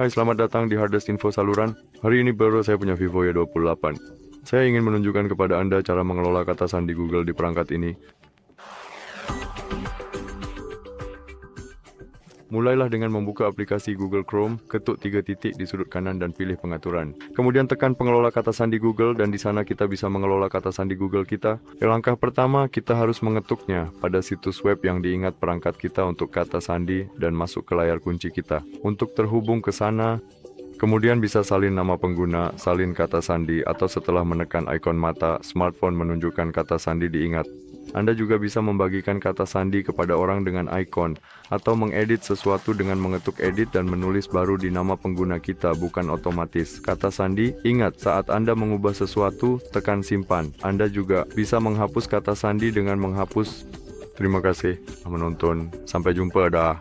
Hai, selamat datang di Hardest Info Saluran. Hari ini baru saya punya VIVO Y28. Saya ingin menunjukkan kepada Anda cara mengelola kata sandi Google di perangkat ini. Mulailah dengan membuka aplikasi Google Chrome, ketuk 3 titik di sudut kanan dan pilih pengaturan. Kemudian tekan pengelola kata sandi Google dan di sana kita bisa mengelola kata sandi Google kita. Langkah pertama, kita harus mengetuknya pada situs web yang diingat perangkat kita untuk kata sandi dan masuk ke layar kunci kita. Untuk terhubung ke sana, kemudian bisa salin nama pengguna, salin kata sandi, atau setelah menekan ikon mata, smartphone menunjukkan kata sandi diingat. Anda juga bisa membagikan kata sandi kepada orang dengan ikon, atau mengedit sesuatu dengan mengetuk edit dan menulis baru di nama pengguna kita, bukan otomatis. Kata sandi, ingat saat Anda mengubah sesuatu, tekan simpan. Anda juga bisa menghapus kata sandi dengan menghapus. Terima kasih menonton. Sampai jumpa dah.